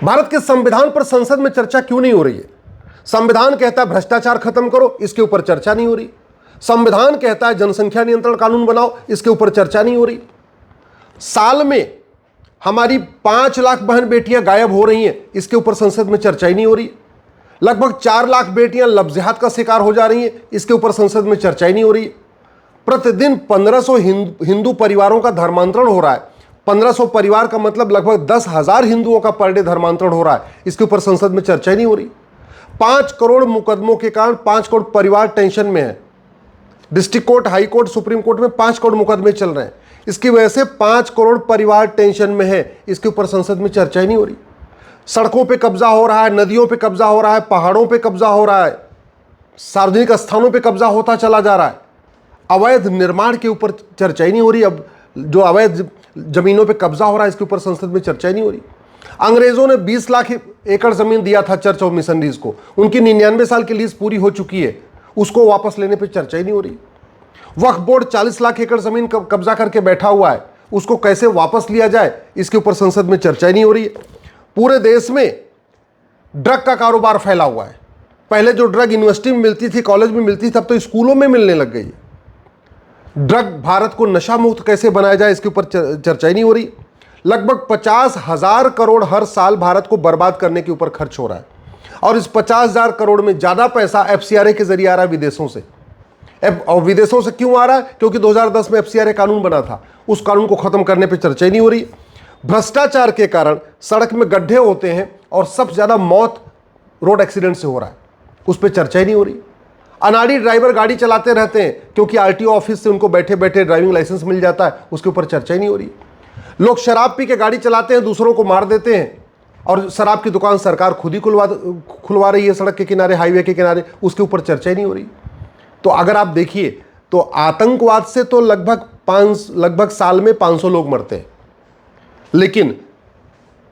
भारत के संविधान पर संसद में चर्चा क्यों नहीं हो रही है? संविधान कहता है भ्रष्टाचार खत्म करो, इसके ऊपर चर्चा नहीं हो रही। संविधान कहता है जनसंख्या नियंत्रण कानून बनाओ, इसके ऊपर चर्चा नहीं हो रही। साल में हमारी 5 लाख बहन बेटियां गायब हो रही हैं, इसके ऊपर संसद में चर्चा ही नहीं हो रही। लगभग 4 लाख बेटियां लफ्ज़ियात का शिकार हो जा रही हैं, इसके ऊपर संसद में चर्चा ही नहीं हो रही। प्रतिदिन 1500 हिंदू परिवारों का धर्मांतरण हो रहा है। 1500 परिवार का मतलब लगभग 10,000 हिंदुओं का पर डे धर्मांतरण हो रहा है, इसके ऊपर संसद में चर्चा ही नहीं हो रही। 5 करोड़ मुकदमों के कारण 5 करोड़ परिवार टेंशन में है। District court, high court, supreme court में 5 करोड़ मुकदमे चल रहे हैं। इसकी वजह से 5 करोड़ परिवार टेंशन में है, इसके ऊपर संसद में चर्चा ही नहीं हो रही। सड़कों पे कब्जा हो रहा है, नदियों पे कब्जा हो रहा है, पहाड़ों पे कब्जा हो रहा है, सार्वजनिक स्थानों पे कब्जा होता चला जा रहा है। अवैध निर्माण के ऊपर चर्चा ही नहीं हो रही। अब जो अवैध जमीनों पे कब्जा हो रहा है, इसके ऊपर संसद में चर्चा ही नहीं हो रही। अंग्रेजों ने 20 लाख एकड़ जमीन दिया था चर्च ऑफ मिशनरीज को, उनकी 99 साल की लीज पूरी हो चुकी है, उसको वापस लेने पे चर्चा ही नहीं हो रही। वक्फ बोर्ड 40 लाख एकड़ जमीन कब्जा करके बैठा हुआ है, उसको कैसे वापस लिया जाए, इसके ऊपर संसद में चर्चा ही नहीं हो रही है। पूरे देश में ड्रग का कारोबार फैला हुआ है। पहले जो ड्रग यूनिवर्सिटी में मिलती थी, कॉलेज में मिलती थी, अब तो स्कूलों में मिलने लग गई है। ड्रग भारत को नशा मुक्त कैसे बनाया जाए, इसके ऊपर चर्चा ही नहीं हो रही। लगभग 50,000 करोड़ हर साल भारत को बर्बाद करने के ऊपर खर्च हो रहा है, और इस 50,000 करोड़ में ज्यादा पैसा FCRA के जरिए आ रहा है विदेशों से। और विदेशों से क्यों आ रहा है? क्योंकि 2010 में FCRA कानून बना था, उस कानून को खत्म करने पर चर्चा ही नहीं हो रही। भ्रष्टाचार के कारण सड़क में गड्ढे होते हैं और सबसे ज्यादा मौत रोड एक्सीडेंट से हो रहा है, उस पर चर्चा ही नहीं हो रही। अनाड़ी ड्राइवर गाड़ी चलाते रहते हैं क्योंकि RTO ऑफिस से उनको बैठे बैठे ड्राइविंग लाइसेंस मिल जाता है, उसके ऊपर चर्चा ही नहीं हो रही। लोग शराब पी के गाड़ी चलाते हैं, दूसरों को मार देते हैं, और शराब की दुकान सरकार खुद ही खुलवा रही है सड़क के किनारे, हाईवे के किनारे, उसके ऊपर चर्चा ही नहीं हो रही। तो अगर आप देखिए तो आतंकवाद से तो लगभग साल में 500 लोग मरते हैं, लेकिन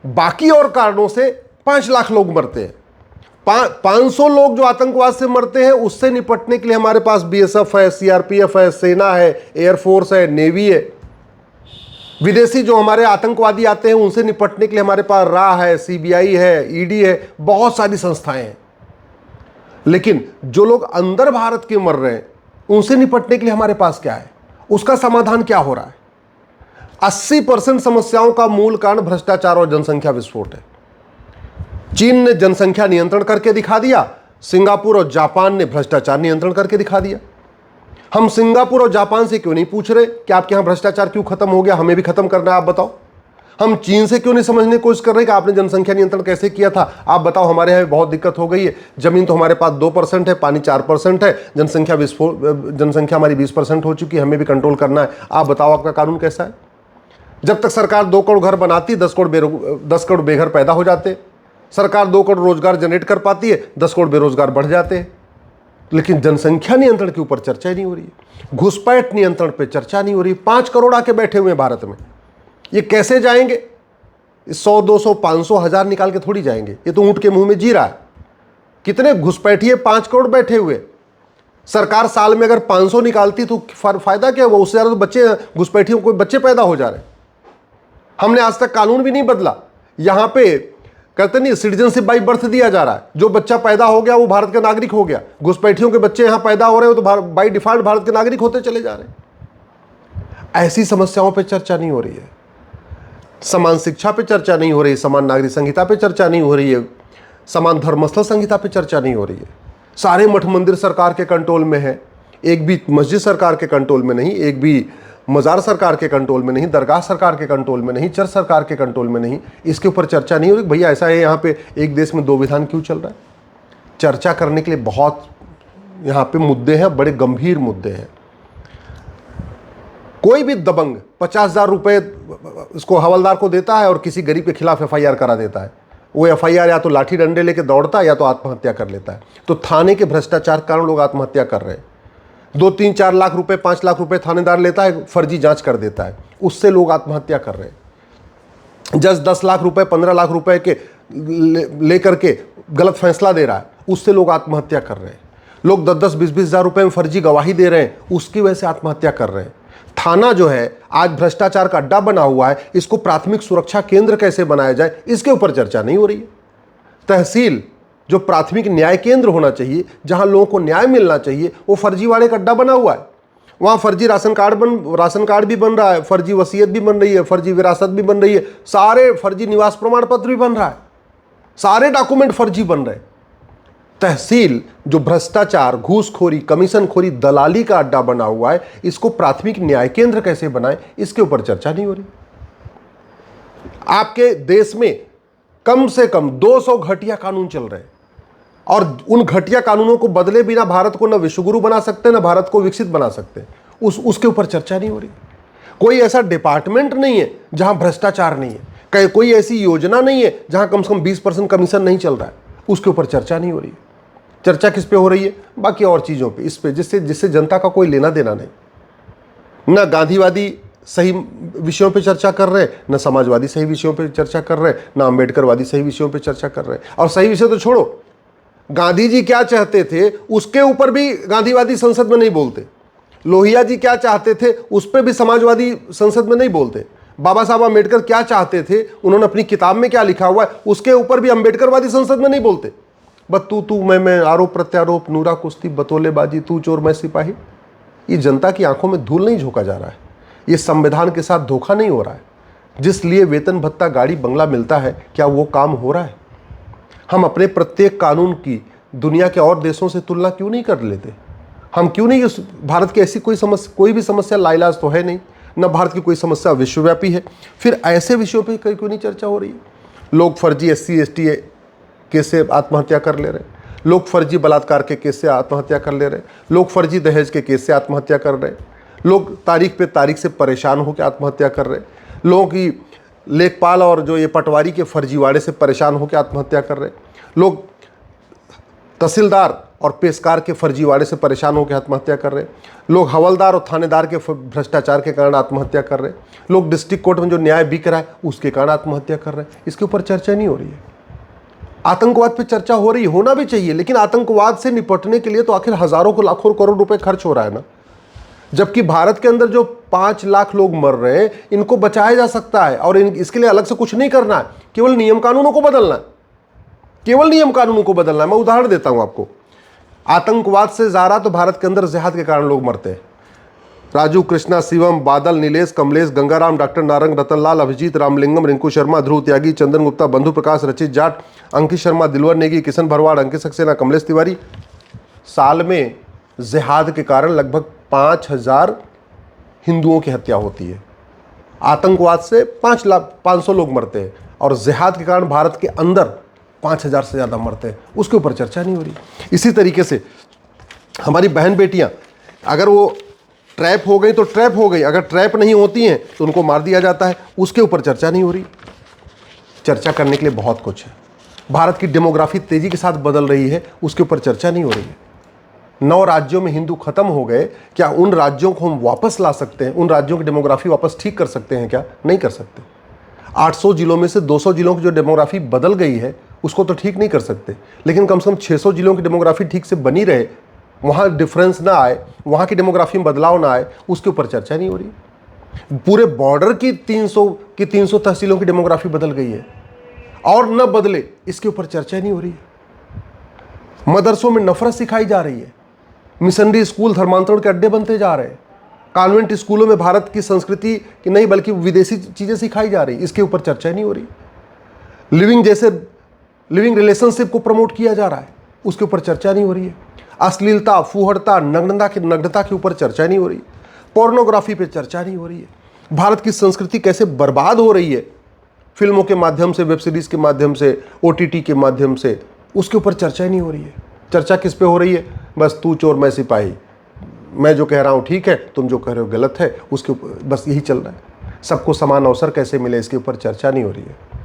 बाकी और कारणों से 5 लाख लोग मरते हैं। 500 लोग जो आतंकवाद से मरते हैं, उससे निपटने के लिए हमारे पास BSF है, CRPF है, सेना है, एयरफोर्स है, नेवी है। विदेशी जो हमारे आतंकवादी आते हैं, उनसे निपटने के लिए हमारे पास RA है, CBI है, ED है, बहुत सारी संस्थाएं हैं। लेकिन जो लोग अंदर भारत के मर रहे हैं, उनसे निपटने के लिए हमारे पास क्या है, उसका समाधान क्या हो रहा है? 80% समस्याओं का मूल कारण भ्रष्टाचार और जनसंख्या विस्फोट है। चीन ने जनसंख्या नियंत्रण करके दिखा दिया, सिंगापुर और जापान ने भ्रष्टाचार नियंत्रण करके दिखा दिया। हम सिंगापुर और जापान से क्यों नहीं पूछ रहे कि आपके यहां भ्रष्टाचार क्यों खत्म हो गया, हमें भी खत्म करना है, आप बताओ। हम चीन से क्यों नहीं समझने की कोशिश कर रहे कि आपने जनसंख्या नियंत्रण कैसे किया था, आप बताओ। हमारे यहाँ बहुत दिक्कत हो गई है, जमीन तो हमारे पास 2% है, पानी 4% है, जनसंख्या हमारी 20% हो चुकी है, हमें भी कंट्रोल करना है, आप बताओ आपका कानून कैसा है। जब तक सरकार 2 करोड़ घर बनाती, 10 करोड़ बेघर पैदा हो जाते। सरकार 2 करोड़ रोजगार जनरेट कर पाती है, 10 करोड़ बेरोजगार बढ़ जाते हैं। लेकिन जनसंख्या नियंत्रण के ऊपर चर्चा ही नहीं हो रही है, घुसपैठ नियंत्रण पे चर्चा नहीं हो रही। 5 करोड़ आके बैठे हुए हैं भारत में, ये कैसे जाएंगे? 100, 200, 500, 1000 निकाल के थोड़ी जाएंगे, ये तो ऊंट के मुंह में जी रहा है। कितने घुसपैठिए 5 करोड़ बैठे हुए। सरकार साल में अगर 500 निकालती तो फायदा क्या हुआ? उससे ज्यादा तो बच्चे, घुसपैठियों को बच्चे पैदा हो जा रहे हैं। हमने आज तक कानून भी नहीं बदला। यहां पे कहते नहीं, सिटीजनशिप बाई बर्थ दिया जा रहा है, जो बच्चा पैदा हो गया वो भारत का नागरिक हो गया। घुसपैठियों के बच्चे यहां पैदा हो रहे हो तो बाई डिफॉल्ट भारत के नागरिक होते चले जा रहे हैं। ऐसी समस्याओं पे चर्चा नहीं हो रही है। समान शिक्षा पे चर्चा नहीं हो रही, समान नागरिक संहिता पे चर्चा नहीं हो रही है, समान धर्मस्थल संहिता पे चर्चा नहीं हो रही है। सारे मठ मंदिर सरकार के कंट्रोल में है, एक भी मस्जिद सरकार के कंट्रोल में नहीं, एक भी मज़ार सरकार के कंट्रोल में नहीं, दरगाह सरकार के कंट्रोल में नहीं, चर्च सरकार के कंट्रोल में नहीं। इसके ऊपर चर्चा नहीं हो रही। भैया ऐसा है, यहाँ पे एक देश में 2 विधान क्यों चल रहा है? चर्चा करने के लिए बहुत यहाँ पे मुद्दे हैं, बड़े गंभीर मुद्दे हैं। कोई भी दबंग 50,000 रुपये इसको हवलदार को देता है और किसी गरीब के खिलाफ FIR करा देता है। वो FIR या तो लाठी डंडे लेके दौड़ता है या तो आत्महत्या कर लेता है। तो थाने के भ्रष्टाचार के कारण लोग आत्महत्या कर रहे हैं। 2, 3, 4 लाख रुपए, 5 लाख रुपए थानेदार लेता है, फर्जी जांच कर देता है, उससे लोग आत्महत्या कर रहे हैं। जज 10 लाख रुपए, 15 लाख रुपए के लेकर के गलत फैसला दे रहा है, उससे लोग आत्महत्या कर रहे हैं। लोग 10-10, 20-20 हज़ार रुपए में फर्जी गवाही दे रहे हैं, उसकी वजह से आत्महत्या कर रहे हैं। थाना जो है आज भ्रष्टाचार का अड्डा बना हुआ है, इसको प्राथमिक सुरक्षा केंद्र कैसे बनाया जाए, इसके ऊपर चर्चा नहीं हो रही है। तहसील जो प्राथमिक न्याय केंद्र होना चाहिए, जहां लोगों को न्याय मिलना चाहिए, वो फर्जीवाड़े का अड्डा बना हुआ है। वहां फर्जी राशन कार्ड भी बन रहा है, फर्जी वसीयत भी बन रही है, फर्जी विरासत भी बन रही है, सारे फर्जी निवास प्रमाण पत्र भी बन रहा है, सारे डॉक्यूमेंट फर्जी बन रहे हैं। तहसील जो भ्रष्टाचार, घूसखोरी, कमीशनखोरी, दलाली का अड्डा बना हुआ है, इसको प्राथमिक न्याय केंद्र कैसे बनाए, इसके ऊपर चर्चा नहीं हो रही। आपके देश में कम से कम 200 घटिया कानून चल रहे हैं और उन घटिया कानूनों को बदले बिना भारत को न विश्वगुरु बना सकते, न भारत को विकसित बना सकते। उसके ऊपर चर्चा नहीं हो रही। कोई ऐसा डिपार्टमेंट नहीं है जहां भ्रष्टाचार नहीं है, कोई ऐसी योजना नहीं है जहां कम से कम 20% कमीशन नहीं चल रहा है, उसके ऊपर चर्चा नहीं हो रही। चर्चा किस पे हो रही है? बाकी और चीज़ों पे, इस पे जिससे जनता का कोई लेना देना नहीं। न गांधीवादी सही विषयों पे चर्चा कर रहे, न समाजवादी सही विषयों पे चर्चा कर रहे, न अम्बेडकरवादी सही विषयों पे चर्चा कर रहे। और सही विषय तो छोड़ो, गांधी जी क्या चाहते थे उसके ऊपर भी गांधीवादी संसद में नहीं बोलते। लोहिया जी क्या चाहते थे उस पर भी समाजवादी संसद में नहीं बोलते। बाबा साहब अम्बेडकर क्या चाहते थे, उन्होंने अपनी किताब में क्या लिखा हुआ है, उसके ऊपर भी अम्बेडकरवादी संसद में नहीं बोलते। बस तू मैं, आरोप प्रत्यारोप, नूरा कुश्ती, बतौलेबाजी, तू चोर मैं सिपाही। ये जनता की आंखों में धूल नहीं झोंका जा रहा है, ये संविधान के साथ धोखा नहीं हो रहा है। जिस लिए वेतन भत्ता, गाड़ी बंगला मिलता है, क्या वो काम हो रहा है? हम अपने प्रत्येक कानून की दुनिया के और देशों से तुलना क्यों नहीं कर लेते? हम क्यों नहीं, भारत की ऐसी कोई भी समस्या लाइलाज तो है नहीं, न भारत की कोई समस्या विश्वव्यापी है, फिर ऐसे विषयों पर क्यों नहीं चर्चा हो रही है? लोग फर्जी SC ST केस से आत्महत्या कर ले रहे, लोग फर्जी बलात्कार के केस से आत्महत्या कर ले रहे, लोग फर्जी दहेज के केस से आत्महत्या कर रहे, लोग तारीख पे तारीख से परेशान होकर आत्महत्या कर रहे, लोगों की लेखपाल और जो ये पटवारी के फर्जीवाड़े से परेशान होकर आत्महत्या कर रहे, लोग तहसीलदार और पेशकार के फर्जीवाड़े से परेशान होकर आत्महत्या कर रहे, लोग हवलदार और थानेदार के भ्रष्टाचार के कारण आत्महत्या कर रहे, लोग डिस्ट्रिक्ट कोर्ट में जो न्याय बिक रहा है उसके कारण आत्महत्या कर रहे हैं। इसके ऊपर चर्चा नहीं हो रही है। आतंकवाद पे चर्चा हो रही, होना भी चाहिए, लेकिन आतंकवाद से निपटने के लिए तो आखिर हजारों को लाखों करोड़ रुपए खर्च हो रहा है ना। जबकि भारत के अंदर जो 5 लाख लोग मर रहे हैं, इनको बचाया जा सकता है और इसके लिए अलग से कुछ नहीं करना है, केवल नियम कानूनों को बदलना है, केवल नियम कानूनों को बदलना है। मैं उदाहरण देता हूं आपको, आतंकवाद से ज्यादा तो भारत के अंदर जिहाद के कारण लोग मरते हैं। राजू, कृष्णा, शिवम, बादल, नीलेश, कमलेश, गंगाराम, डॉक्टर नारंग, रतनलाल, अभिजीत, रामलिंगम, रिंकू शर्मा, ध्रुव त्यागी, चंदन गुप्ता, बंधु प्रकाश, रचित जाट, अंकित शर्मा, दिलवर नेगी, किशन भरवाड़, अंकित सक्सेना, कमलेश तिवारी। साल में जिहाद के कारण लगभग 5000 हिंदुओं की हत्या होती है। आतंकवाद से 500 लोग मरते हैं और जिहाद के कारण भारत के अंदर 5000 से ज़्यादा मरते हैं। उसके ऊपर चर्चा नहीं हो रही। इसी तरीके से हमारी बहन बेटियां, अगर वो ट्रैप हो गई तो ट्रैप हो गई, अगर ट्रैप नहीं होती हैं तो उनको मार दिया जाता है, उसके ऊपर चर्चा नहीं हो रही। चर्चा करने के लिए बहुत कुछ है। भारत की डेमोग्राफी तेजी के साथ बदल रही है, उसके ऊपर चर्चा नहीं हो रही है। 9 राज्यों में हिंदू खत्म हो गए, क्या उन राज्यों को हम वापस ला सकते हैं? उन राज्यों की डेमोग्राफी वापस ठीक कर सकते हैं क्या? नहीं कर सकते। 800 जिलों में से 200 जिलों की जो डेमोग्राफी बदल गई है उसको तो ठीक नहीं कर सकते, लेकिन कम से कम 600 जिलों की डेमोग्राफी ठीक से बनी रहे, वहाँ डिफरेंस ना आए, वहाँ की डेमोग्राफी में बदलाव ना आए, उसके ऊपर चर्चा नहीं हो रही। पूरे बॉर्डर की 300 तहसीलों की डेमोग्राफी बदल गई है और न बदले, इसके ऊपर चर्चा नहीं हो रही है। मदरसों में नफरत सिखाई जा रही है, मिशनरी स्कूल धर्मांतरण के अड्डे बनते जा रहे हैं, कॉन्वेंट स्कूलों में भारत की संस्कृति की नहीं बल्कि विदेशी चीज़ें सिखाई जा रही, इसके ऊपर चर्चा नहीं हो रही। लिविंग रिलेशनशिप को प्रमोट किया जा रहा है, उसके ऊपर चर्चा नहीं हो रही है। अश्लीलता, फूहड़ता, नग्नता के ऊपर चर्चा नहीं हो रही। पोर्नोग्राफी पे चर्चा नहीं हो रही है। भारत की संस्कृति कैसे बर्बाद हो रही है फिल्मों के माध्यम से, वेब सीरीज के माध्यम से, OTT के माध्यम से, उसके ऊपर चर्चा ही नहीं हो रही है। चर्चा किस पे हो रही है? बस तू चोर मैं सिपाही, मैं जो कह रहा हूँ ठीक है, तुम जो कह रहे हो गलत है, उसके ऊपर बस यही चल रहा है। सबको समान अवसर कैसे मिले, इसके ऊपर चर्चा नहीं हो रही है।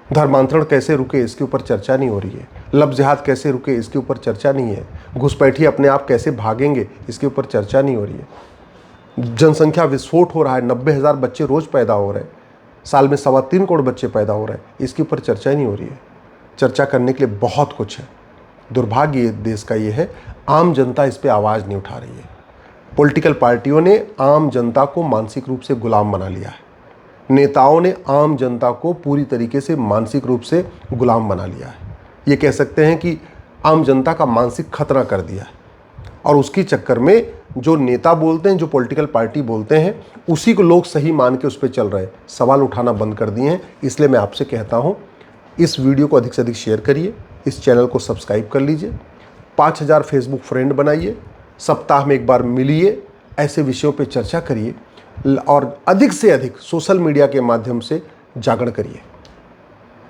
धर्मांतरण कैसे रुके, इसके ऊपर चर्चा नहीं हो रही है। लब जिहाद कैसे रुके, इसके ऊपर चर्चा नहीं है। घुसपैठी अपने आप कैसे भागेंगे, इसके ऊपर चर्चा नहीं हो रही है। जनसंख्या विस्फोट हो रहा है, 90,000 बच्चे रोज पैदा हो रहे हैं, साल में 3.25 करोड़ बच्चे पैदा हो रहे हैं, इसके ऊपर चर्चा ही नहीं हो रही है। चर्चा करने के लिए बहुत कुछ है। दुर्भाग्य देश का ये है, आम जनता इस पर आवाज़ नहीं उठा रही है। पॉलिटिकल पार्टियों ने आम जनता को मानसिक रूप से गुलाम बना लिया है। नेताओं ने आम जनता को पूरी तरीके से मानसिक रूप से गुलाम बना लिया है। ये कह सकते हैं कि आम जनता का मानसिक खतरा कर दिया है, और उसकी चक्कर में जो नेता बोलते हैं, जो पॉलिटिकल पार्टी बोलते हैं, उसी को लोग सही मान के उस पर चल रहे हैं, सवाल उठाना बंद कर दिए हैं। इसलिए मैं आपसे कहता हूँ, इस वीडियो को अधिक से अधिक शेयर करिए, इस चैनल को सब्सक्राइब कर लीजिए, 5000 फेसबुक फ्रेंड बनाइए, सप्ताह में एक बार मिलिए, ऐसे विषयों पे चर्चा करिए और अधिक से अधिक सोशल मीडिया के माध्यम से जागरण करिए।